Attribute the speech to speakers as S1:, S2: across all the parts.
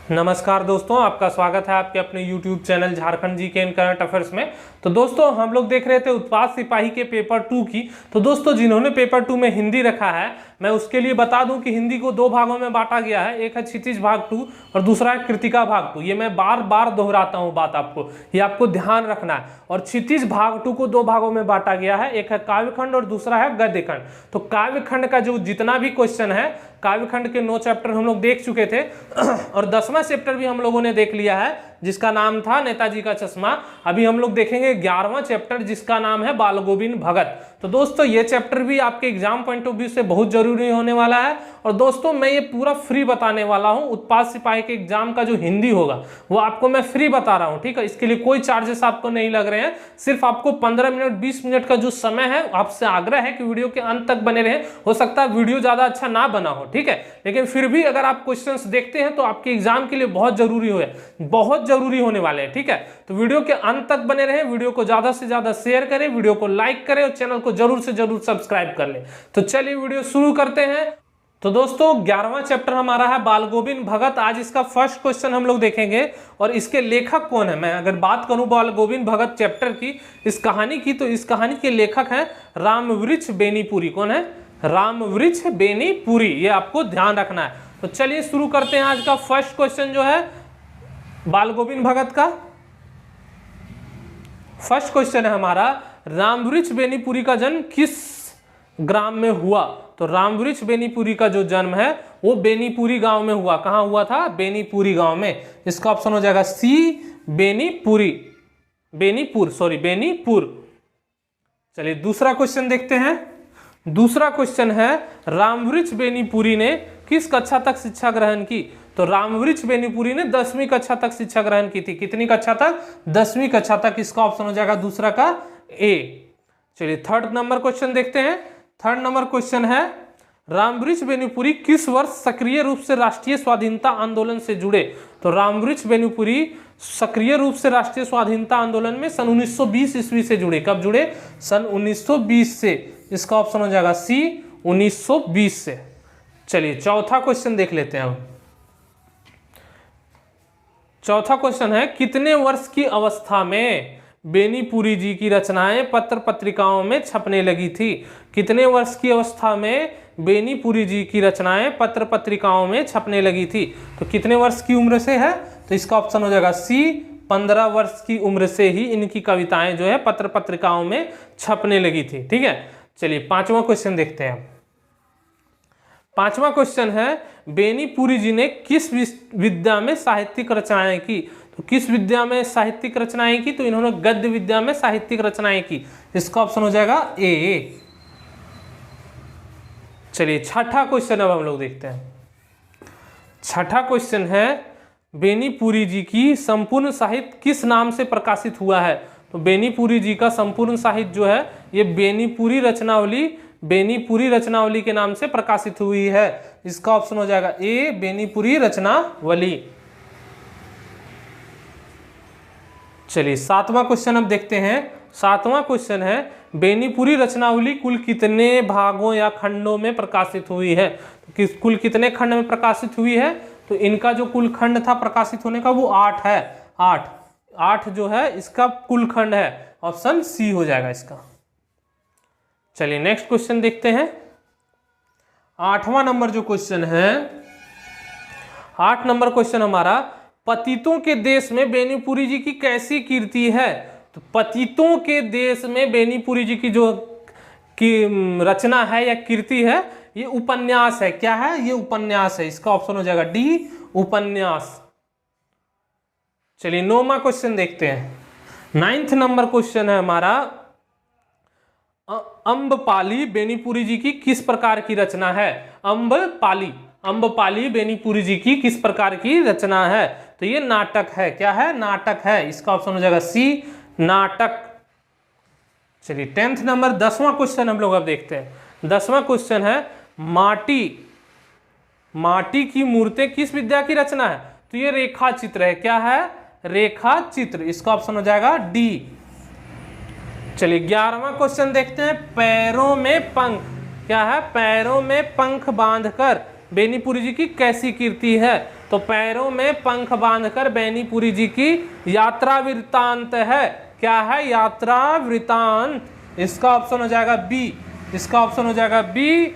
S1: नमस्कार दोस्तों, आपका स्वागत है आपके अपने YouTube channel Jharkhand GK and current affairs में। तो दोस्तों हम लोग देख रहे थे उत्पाद सिपाही के पेपर 2 की। तो दोस्तों जिन्होंने पेपर 2 में हिंदी रखा है, मैं उसके लिए बता दूं कि हिंदी को 2 भागों में बांटा गया है। एक है क्षितिज भाग 2 और दूसरा है कृतिका भाग 2। ये मैं बार बार दोहराता हूँ बात, आपको ये आपको ध्यान रखना है। और क्षितिज भाग 2 को 2 भागों में बांटा गया है, एक है काव्यखंड और दूसरा है गद्यखंड। तो काव्यखंड का जो जितना भी क्वेश्चन है, काव्यखंड के 9 चैप्टर हम लोग देख चुके थे और 10वां चैप्टर भी हम लोगों ने देख लिया है जिसका नाम था नेताजी का चश्मा। अभी हम लोग देखेंगे 11वां चैप्टर जिसका नाम है बाल गोविंद भगत। तो दोस्तों ये चैप्टर भी आपके एग्जाम पॉइंट ऑफ व्यू से बहुत जरूरी होने वाला है। और दोस्तों मैं ये पूरा फ्री बताने वाला हूँ। उत्पाद सिपाही के एग्जाम का जो हिंदी होगा वो आपको मैं फ्री बता रहा हूँ, ठीक है। इसके लिए कोई चार्जेस आपको नहीं लग रहे हैं, सिर्फ आपको 15 मिनट 20 मिनट का जो समय है, आपसे आग्रह है कि वीडियो के अंत तक बने रहें। हो सकता है वीडियो ज्यादा अच्छा ना बना हो, ठीक है, लेकिन फिर भी अगर आप क्वेश्चंस देखते हैं तो आपके एग्जाम के लिए बहुत जरूरी होने वाले हैं, ठीक है। तो वीडियो के अंत तक बने रहें, वीडियो को ज्यादा से ज्यादा शेयर करें, वीडियो को लाइक करें और चैनल को जरूर से जरूर सब्सक्राइब कर लें। तो चलिए वीडियो शुरू करते हैं। तो दोस्तों 11वां चैप्टर हमारा है बाल गोविंद भगत। आज इसका फर्स्ट क्वेश्चन हम लोग देखेंगे और इसके लेखक कौन है। मैं अगर बात करूं बाल गोविंद भगत चैप्टर की, इस कहानी की, तो इस कहानी के लेखक हैं रामवृक्ष बेनीपुरी। कौन है? रामवृक्ष बेनीपुरी। ये आपको ध्यान रखना है। तो चलिए शुरू करते हैं। आज का फर्स्ट क्वेश्चन जो है बाल गोविंद भगत का फर्स्ट क्वेश्चन है हमारा, रामवृक्ष बेनीपुरी का जन्म किस ग्राम में हुआ? तो रामवृक्ष बेनीपुरी का जो जन्म है वो बेनीपुरी गांव में हुआ। कहां हुआ था? बेनीपुरी गांव में। इसका ऑप्शन हो जाएगा सी, बेनीपुरी, बेनीपुर। चलिए दूसरा क्वेश्चन देखते हैं। दूसरा क्वेश्चन है, रामवृक्ष बेनीपुरी ने किस कक्षा तक शिक्षा ग्रहण की? तो रामवृक्ष बेनीपुरी ने 10वीं कक्षा तक शिक्षा ग्रहण की थी। कितनी कक्षा तक? 10वीं कक्षा तक। इसका ऑप्शन हो जाएगा दूसरा का ए। चलिए थर्ड नंबर क्वेश्चन देखते हैं। थर्ड नंबर क्वेश्चन है, रामवृक्ष बेनीपुरी किस वर्ष सक्रिय रूप से राष्ट्रीय स्वाधीनता आंदोलन से जुड़े? तो रामवृक्ष बेनीपुरी सक्रिय रूप से राष्ट्रीय स्वाधीनता आंदोलन में सन 1920 ईस्वी से जुड़े। कब जुड़े? सन 1920 से। इसका ऑप्शन हो जाएगा सी, 1920 से। चलिए चौथा क्वेश्चन देख लेते हैं अब। चौथा क्वेश्चन है, कितने वर्ष की अवस्था में बेनीपुरी जी की रचनाएं पत्र पत्रिकाओं में छपने लगी थी? कितने वर्ष की अवस्था में बेनीपुरी जी की रचनाएं पत्र पत्रिकाओं में छपने लगी थी? तो कितने वर्ष की उम्र से है? तो इसका ऑप्शन हो जाएगा सी, 15 वर्ष की उम्र से ही इनकी कविताएं जो है पत्र पत्रिकाओं में छपने लगी थी, ठीक है। चलिए पांचवा क्वेश्चन देखते हैं। पांचवा क्वेश्चन है, बेनीपुरी जी ने किस विद्या में साहित्यिक रचनाएं की? तो किस विद्या में साहित्यिक रचनाएं की? तो इन्होंने गद्य विद्या में साहित्यिक रचनाएं की। इसका ऑप्शन हो जाएगा ए। चलिए छठा क्वेश्चन अब हम लोग देखते हैं। छठा क्वेश्चन है, बेनीपुरी जी की संपूर्ण साहित्य किस नाम से प्रकाशित हुआ है? तो बेनीपुरी जी का संपूर्ण साहित्य जो है ये बेनीपुरी रचनावली के नाम से प्रकाशित हुई है। इसका ऑप्शन हो जाएगा ए, बेनीपुरी रचनावली। चलिए सातवां क्वेश्चन अब देखते हैं। सातवां क्वेश्चन है, बेनीपुरी रचनावली कुल कितने भागों या खंडों में प्रकाशित हुई है? तो कुल कितने खंड में प्रकाशित हुई है? तो इनका जो कुल खंड था प्रकाशित होने का वो 8 है। 8 जो है इसका कुल खंड है। ऑप्शन सी हो जाएगा इसका। चलिए नेक्स्ट क्वेश्चन देखते हैं। 8वां नंबर जो क्वेश्चन है, 8 नंबर क्वेश्चन हमारा, पतितों के देश में बेनीपुरी जी की कैसी कीर्ति है? तो पतितों के देश में बेनीपुरी जी की जो रचना है या कीर्ति है, ये उपन्यास है। क्या है? ये उपन्यास है। इसका ऑप्शन हो जाएगा डी, उपन्यास। चलिए 9वां क्वेश्चन देखते हैं। 9th नंबर क्वेश्चन है हमारा, अम्बपाली बेनीपुरी जी की किस प्रकार की रचना है? अम्बपाली बेनीपुरी जी की किस प्रकार की रचना है? तो ये नाटक है। क्या है? नाटक है। इसका ऑप्शन हो जाएगा सी, नाटक। चलिए 10th नंबर 10वां क्वेश्चन हम लोग अब देखते हैं। 10वां क्वेश्चन है, माटी की मूर्तें किस विद्या की रचना है? तो ये रेखा चित्र है। क्या है? रेखा चित्र। इसका ऑप्शन हो जाएगा डी। चलिए 11वां क्वेश्चन देखते हैं। पैरों में पंख। क्या है? पैरों में पंख बांधकर बेनीपुरी जी की कैसी कीर्ति है? तो पैरों में पंख बांधकर बेनीपुरी जी की यात्रा वृत्तांत है। क्या है? यात्रा वृत्तांत। इसका ऑप्शन हो जाएगा बी। इसका ऑप्शन हो जाएगा बी,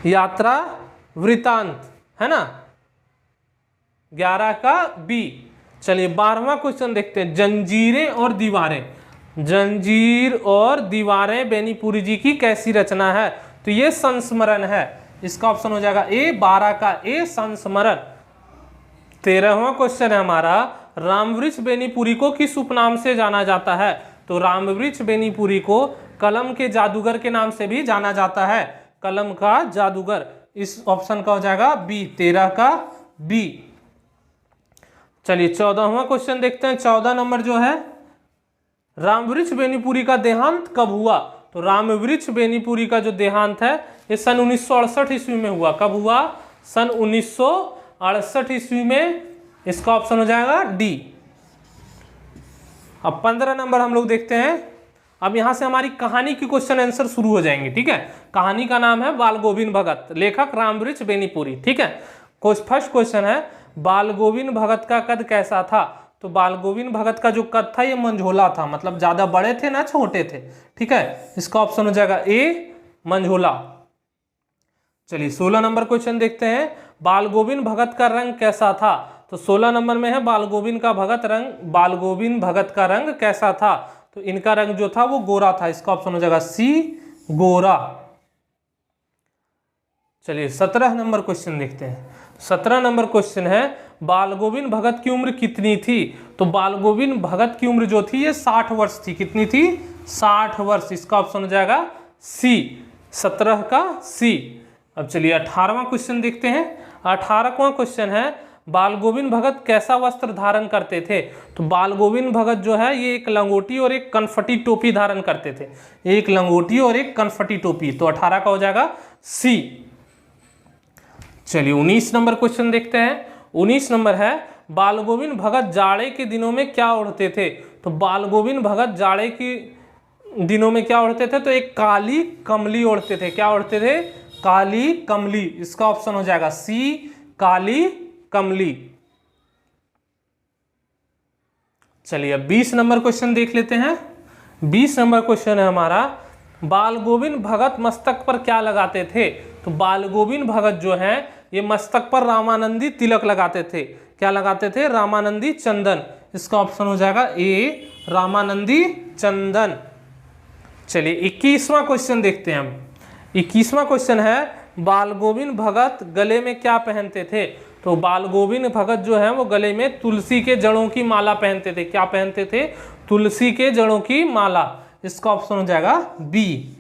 S1: यात्रा वृत्तांत, है ना। 11 का बी। चलिए 12वां क्वेश्चन देखते हैं। जंजीरें और दीवारें, जंजीर और दीवारें बेनीपुरी जी की कैसी रचना है? तो ये संस्मरण है। इसका ऑप्शन हो जाएगा ए, 12 का ए, संस्मरण। 13वां क्वेश्चन है हमारा, रामवृक्ष बेनीपुरी को किस उपनाम से जाना जाता है? तो रामवृक्ष बेनीपुरी को कलम के जादूगर के नाम से भी जाना जाता है। कलम का जादूगर। इस ऑप्शन का हो जाएगा बी, 13 का बी। चलिए 14वां क्वेश्चन देखते हैं। 14 नंबर जो है, रामवृक्ष बेनीपुरी का देहांत कब हुआ? तो रामवृक्ष बेनीपुरी का जो देहांत है ये सन 1968 ईस्वी में हुआ। कब हुआ? सन 1968 ईस्वी में। इसका ऑप्शन हो जाएगा डी। अब 15 नंबर हम लोग देखते हैं। अब यहां से हमारी कहानी की क्वेश्चन आंसर शुरू हो जाएंगे, ठीक है। कहानी का नाम है बाल गोविंद भगत, लेखक रामवृक्ष बेनीपुरी, ठीक है। फर्स्ट क्वेश्चन है, बाल गोविंद भगत का कद कैसा था? तो बाल गोविंद भगत का जो कद था ये मंझोला था, मतलब ज्यादा बड़े थे ना छोटे थे, ठीक है। इसका ऑप्शन हो जाएगा ए, मंझोला। चलिए 16 नंबर क्वेश्चन देखते हैं। बाल गोविंद भगत का रंग कैसा था? तो 16 नंबर में है बाल गोविंद भगत का रंग कैसा था? तो इनका रंग जो था वो गोरा था। इसका ऑप्शन हो जाएगा सी, गोरा। चलिए 17 नंबर क्वेश्चन देखते हैं। 17 नंबर क्वेश्चन है, बाल गोविंद भगत की उम्र कितनी थी? तो बाल गोविंद भगत की उम्र जो थी ये 60 वर्ष थी। कितनी थी? 60 वर्ष। इसका ऑप्शन हो जाएगा सी, 17 का सी। अब चलिए 18वां क्वेश्चन देखते हैं। 18वां क्वेश्चन है, बाल गोविंद भगत कैसा वस्त्र धारण करते थे? तो बाल गोविंद भगत जो है ये एक लंगोटी और एक कनफटी टोपी धारण करते थे। एक लंगोटी और एक कनफटी टोपी। तो 18 का हो जाएगा सी। चलिए 19 नंबर क्वेश्चन देखते हैं। 19 नंबर है, बाल गोविंद भगत जाड़े के दिनों में क्या ओढ़ते थे? तो बाल गोविंद भगत जाड़े के दिनों में क्या ओढ़ते थे? तो एक काली कमली ओढ़ते थे। क्या ओढ़ते थे? काली कमली। इसका ऑप्शन हो जाएगा सी, काली कमली। चलिए अब 20 नंबर क्वेश्चन देख लेते हैं। 20 नंबर क्वेश्चन है हमारा, बाल गोविंद भगत मस्तक पर क्या लगाते थे? तो बाल गोविंद भगत जो है ये मस्तक पर रामानंदी तिलक लगाते थे। क्या लगाते थे? रामानंदी चंदन। इसका ऑप्शन हो जाएगा ए, रामानंदी चंदन। चलिए 21वां क्वेश्चन देखते हैं हम। 21वां क्वेश्चन है, बाल गोविंद भगत गले में क्या पहनते थे? तो बाल गोविंद भगत जो है वो गले में तुलसी के जड़ों की माला पहनते थे। क्या पहनते थे? तुलसी के जड़ों की माला। इसका ऑप्शन हो जाएगा बी।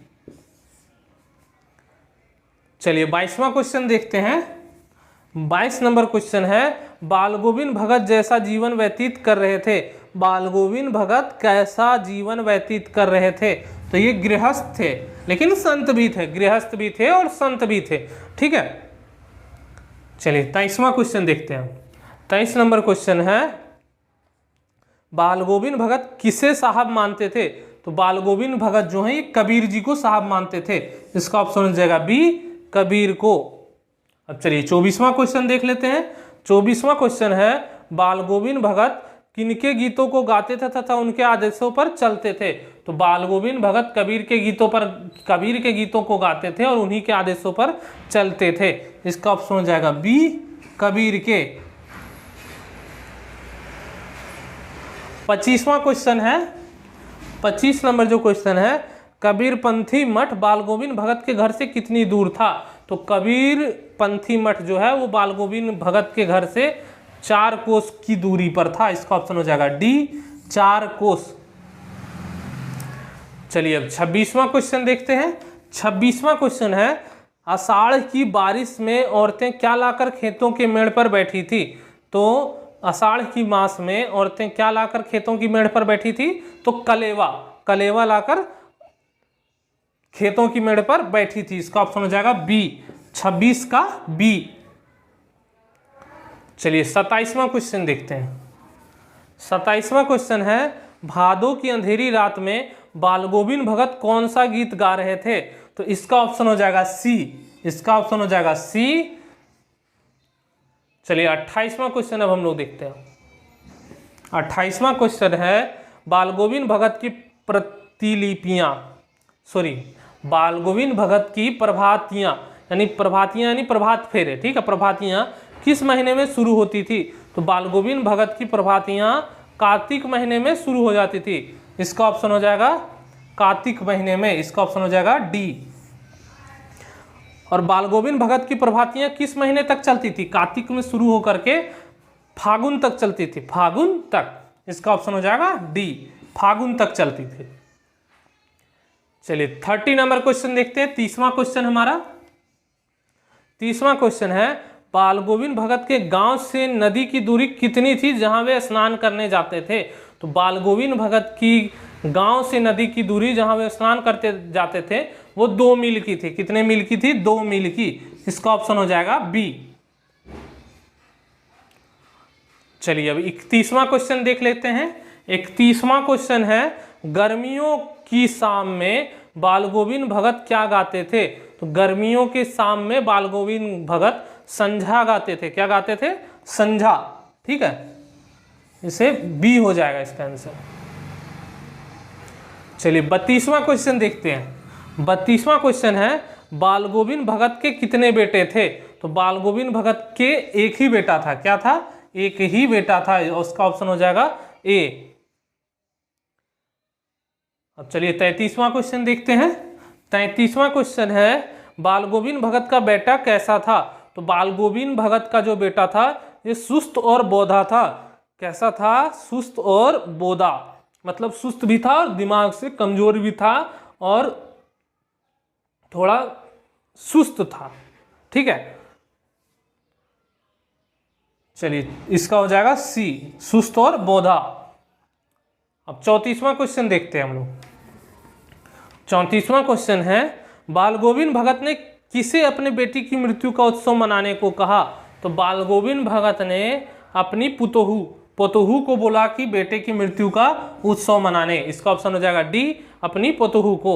S1: चलिए 22वां क्वेश्चन देखते हैं। 22 नंबर क्वेश्चन है, बाल गोविंद भगत जैसा जीवन व्यतीत कर रहे थे। बाल गोविंद भगत कैसा जीवन व्यतीत कर रहे थे? तो ये गृहस्थ थे, लेकिन संत भी थे। गृहस्थ भी थे और संत भी थे, ठीक है। चलिए 23वां क्वेश्चन देखते हैं। 23 नंबर क्वेश्चन है, बाल गोविंद भगत किसे साहब मानते थे? तो बाल गोविंद भगत जो है ये कबीर जी को साहब मानते थे। इसका ऑप्शन हो जाएगा बी, कबीर को। अब चलिए 24वां क्वेश्चन देख लेते हैं। 24वां क्वेश्चन है, बाल गोविंद भगत किनके गीतों को गाते थे तथा उनके आदेशों पर चलते थे? तो बाल गोविंद भगत कबीर के गीतों को गाते थे और उन्हीं के आदेशों पर चलते थे। इसका ऑप्शन हो जाएगा बी, कबीर के। 25वां क्वेश्चन है। 25 नंबर जो क्वेश्चन है, कबीरपंथी मठ बाल गोविंद भगत के घर से कितनी दूर था? तो कबीरपंथी मठ जो है वो बाल गोविंद भगत के घर से 4 कोस की दूरी पर था। इसका ऑप्शन हो जाएगा डी, 4 कोस। चलिए अब 26वां क्वेश्चन देखते हैं। 26वां क्वेश्चन है, आषाढ़ की बारिश में औरतें क्या लाकर खेतों के मेड़ पर बैठी थी? तो आषाढ़ की मास में औरतें क्या लाकर खेतों की मेड़ पर बैठी थी? तो कलेवा लाकर खेतों की मेड़ पर बैठी थी। इसका ऑप्शन हो जाएगा बी, 26 का बी। चलिए 27वां क्वेश्चन देखते हैं। 27वां क्वेश्चन है, भादों की अंधेरी रात में बाल गोविंद भगत कौन सा गीत गा रहे थे? तो इसका ऑप्शन हो जाएगा सी। इसका ऑप्शन हो जाएगा सी। चलिए 28वां क्वेश्चन अब हम लोग देखते हैं। 28वां क्वेश्चन है बाल गोविंद भगत की प्रतिलिपियां, बाल गोविंद भगत की प्रभातियां यानी प्रभात फेरे, ठीक है, प्रभातियां किस महीने में शुरू होती थी? तो बाल गोविंद भगत की प्रभातियां कार्तिक महीने में शुरू हो जाती थी। इसका ऑप्शन हो जाएगा कार्तिक महीने में, इसका ऑप्शन हो जाएगा डी। और बाल गोविंद भगत की प्रभातियां किस महीने तक चलती थी? कार्तिक में शुरू होकर के फागुन तक चलती थी, फागुन तक, इसका ऑप्शन हो जाएगा डी, फागुन तक चलती थी। चलिए 30 नंबर क्वेश्चन देखते हैं। 30वां क्वेश्चन हमारा, 30वां क्वेश्चन है बाल गोविंद भगत के गांव से नदी की दूरी कितनी थी जहां वे स्नान करने जाते थे? तो बाल गोविंद भगत की गांव से नदी की दूरी जहां वे स्नान करते जाते थे वो 2 मील की थी। कितने मील की थी? 2 मील की, इसका ऑप्शन हो जाएगा बी। चलिए अब 31वां क्वेश्चन देख लेते हैं। 31वां क्वेश्चन है गर्मियों की शाम में बाल गोविंद भगत क्या गाते थे? तो गर्मियों के शाम में बाल गोविंद भगत संझा गाते थे। क्या गाते थे? संझा, ठीक है, इसे बी हो जाएगा इसका आंसर। चलिए 32वां क्वेश्चन देखते हैं। 32वां क्वेश्चन है बाल गोविंद भगत के कितने बेटे थे? तो बाल गोविंद भगत के एक ही बेटा था। क्या था? एक ही बेटा था, उसका ऑप्शन हो जाएगा ए। अब चलिए 33वां क्वेश्चन देखते हैं। 33वां क्वेश्चन है बाल गोविंद भगत का बेटा कैसा था? तो बाल गोविंद भगत का जो बेटा था ये सुस्त और बोधा था। कैसा था? सुस्त और बोधा, मतलब सुस्त भी था और दिमाग से कमजोर भी था और थोड़ा सुस्त था, ठीक है। चलिए इसका हो जाएगा सी, सुस्त और बोधा। अब 34वां क्वेश्चन देखते हैं हम लोग। 34वां क्वेश्चन है बाल गोविंद भगत ने किसे अपने बेटी की मृत्यु का उत्सव मनाने को कहा? तो बाल गोविंद भगत ने अपनी पुतोहू को बोला कि बेटे की मृत्यु का उत्सव मनाने, इसका ऑप्शन हो जाएगा डी, अपनी पुतोहू को।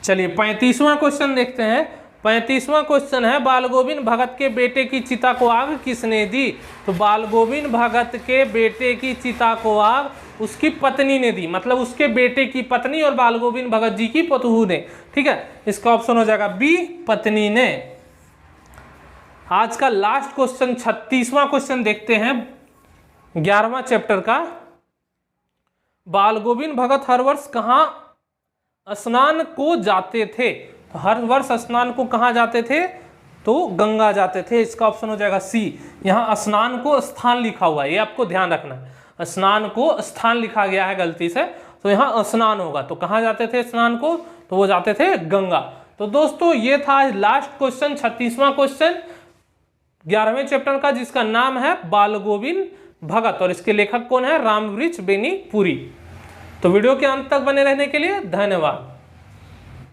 S1: चलिए 35वां क्वेश्चन देखते हैं। 35वां क्वेश्चन है बाल गोविंद भगत के बेटे की चिता को आग किसने दी? तो बाल गोविंद भगत के बेटे की चिता को आग उसकी पत्नी ने दी, मतलब उसके बेटे की पत्नी और बाल गोविंद भगत जी की पुतोहू ने, ठीक है, इसका ऑप्शन हो जाएगा बी, पत्नी ने। आज का लास्ट क्वेश्चन 36वां क्वेश्चन देखते हैं 11वां चैप्टर का। बाल गोविंद भगत हर वर्ष कहाँ स्नान को जाते थे? तो हर वर्ष स्नान को कहाँ जाते थे? तो गंगा जाते थे, इसका ऑप्शन हो जाएगा सी। यहाँ स्नान को स्थान लिखा हुआ है, ये आपको ध्यान रखना है, स्नान को स्थान लिखा गया है गलती से, तो यहाँ स्नान होगा। तो कहाँ जाते थे स्नान को? तो वो जाते थे गंगा। तो दोस्तों ये था लास्ट क्वेश्चन, 36वां क्वेश्चन 11वें चैप्टर का, जिसका नाम है बाल गोविंद भगत और इसके लेखक कौन है? रामवृक्ष बेनीपुरी। तो वीडियो के अंत तक बने रहने के लिए धन्यवाद।